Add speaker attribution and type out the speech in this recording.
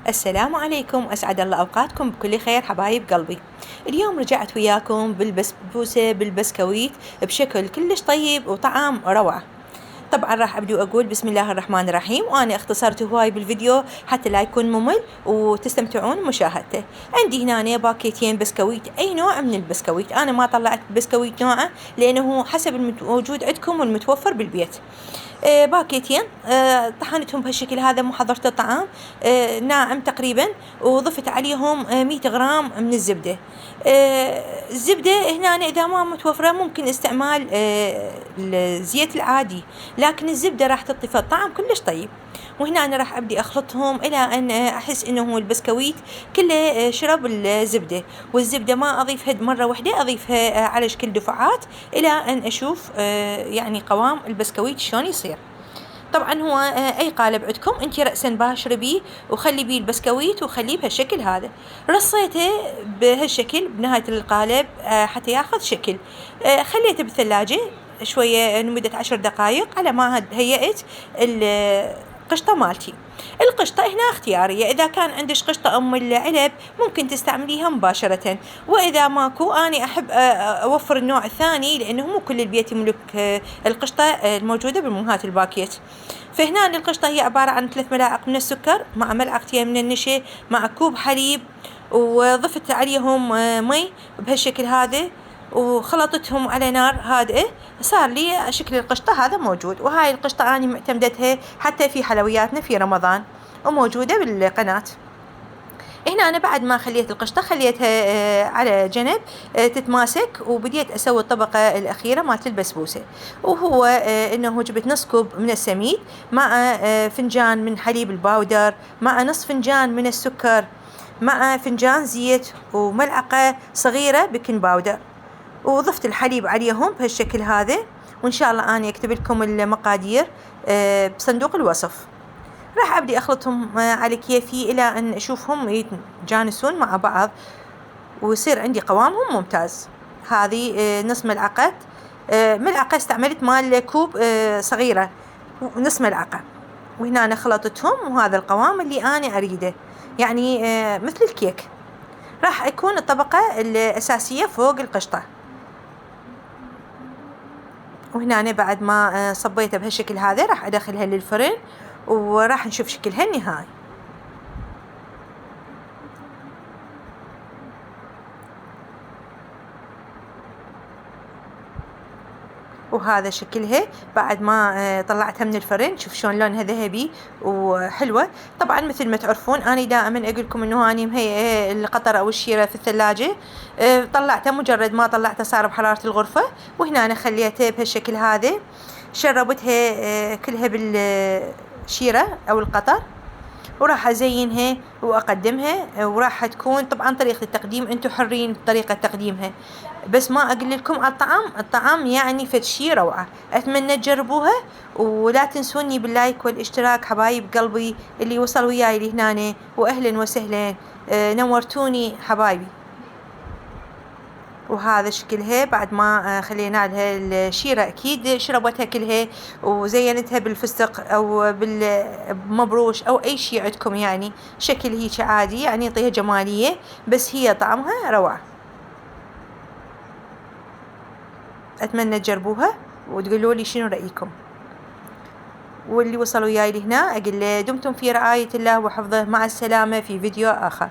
Speaker 1: السلام عليكم، أسعد الله أوقاتكم بكل خير حبايب قلبي. اليوم رجعت وياكم بالبسبوسة بالبسكويت بشكل كلش طيب وطعام روعة. طبعا راح أبدو أقول بسم الله الرحمن الرحيم، وأنا اختصرت هواي بالفيديو حتى لا يكون ممل وتستمتعون بمشاهدته. عندي هنا باكيتين بسكويت، أي نوع من البسكويت، أنا ما طلعت بسكويت نوعه لأنه حسب الموجود عندكم والمتوفر بالبيت. باكيتين طحنتهم بهالشكل هذا، محضرة الطعام ناعم تقريبا، وضفت عليهم 100 غرام من الزبدة. الزبدة هنا إذا ما متوفرة ممكن استعمال الزيت العادي، لكن الزبدة راح تعطي طعم كلش طيب. وهنا أنا راح أبدي أخلطهم إلى أن أحس إنه البسكويت كله شرب الزبدة، والزبدة ما أضيفها مرة واحدة، أضيفها على شكل دفعات إلى أن أشوف يعني قوام البسكويت شلون يصير. طبعا هو أي قالب عندكم أنت رأسا باشري بيه وخلي بيه البسكويت وخليه بهالشكل هذا. رصيته بهالشكل بنهاية القالب حتى ياخذ شكل. خليته بالثلاجة شوية لمدة 10 دقائق على ما هيئت القشطة مالتي. القشطة هنا اختيارية، إذا كان عندك قشطة أم العلب ممكن تستعمليها مباشرة، وإذا ماكو أنا أحب أوفر النوع الثاني لأنه مو كل البيت يملك القشطة الموجودة بالمهات الباكيت. فهنا القشطة هي عبارة عن 3 ملاعق من السكر مع ملعقتين من النشا مع كوب حليب، وضفت عليهم مي بهالشكل هذا، وخلطتهم على نار هادئة، صار لي شكل القشطة هذا موجود. وهاي القشطة أنا معتمدتها حتى في حلوياتنا في رمضان وموجودة بالقناة. هنا أنا بعد ما خليت القشطة خليتها على جنب تتماسك، وبديت أسوي الطبقة الأخيرة مالت البسبوسة، وهو إنه جبت نص كوب من السميد مع فنجان من حليب الباودر مع نصف فنجان من السكر مع فنجان زيت وملعقة صغيرة بيكنج باودر، وضفت الحليب عليهم بهالشكل هذا. وإن شاء الله أنا أكتب لكم المقادير بصندوق الوصف. راح أبدي أخلطهم على كيفي إلى أن أشوفهم يتجانسون مع بعض ويصير عندي قوامهم ممتاز. هذه نص ملعقة، ملعقة استعملت مال كوب صغيرة، نص ملعقة. وهنا أنا خلطتهم وهذا القوام اللي أنا أريده، يعني مثل الكيك. راح يكون الطبقة الأساسية فوق القشطة. وهنا أنا بعد ما صبيتها بهالشكل هذا راح أدخلها للفرن وراح نشوف شكلها النهائي. وهذا شكلها بعد ما طلعتها من الفرن، شوف شلون لونها ذهبي وحلوة. طبعا مثل ما تعرفون أنا دائما أقول لكم إنه أنا مهيئة القطر أو الشيرة في الثلاجة، طلعتها مجرد ما طلعتها صار بحرارة الغرفة. وهنا أنا خليتها بهالشكل هذا، شربتها كلها بالشيرة أو القطر، وراح أزينها وأقدمها. وراح تكون طبعا طريقة التقديم أنتم حرين بطريقة تقديمها، بس ما أقول لكم الطعام يعني فد شي روعة. أتمنى تجربوها، ولا تنسوني باللايك والاشتراك حبايب قلبي اللي وصل وياي لهنا، وأهلا وسهلا، نورتوني حبايبي. وهذا شكلها بعد ما خلينا لها الشيرة، أكيد شربتها كلها وزينتها بالفستق أو بالمبروش أو أي شيء عندكم، يعني شكل هيك عادي يعني يعطيها جمالية، بس هي طعمها روعة. أتمنى تجربوها وتقولوا لي شنو رأيكم. واللي وصلوا وياي لهنا أقول له دمتم في رعاية الله وحفظه، مع السلامة في فيديو آخر.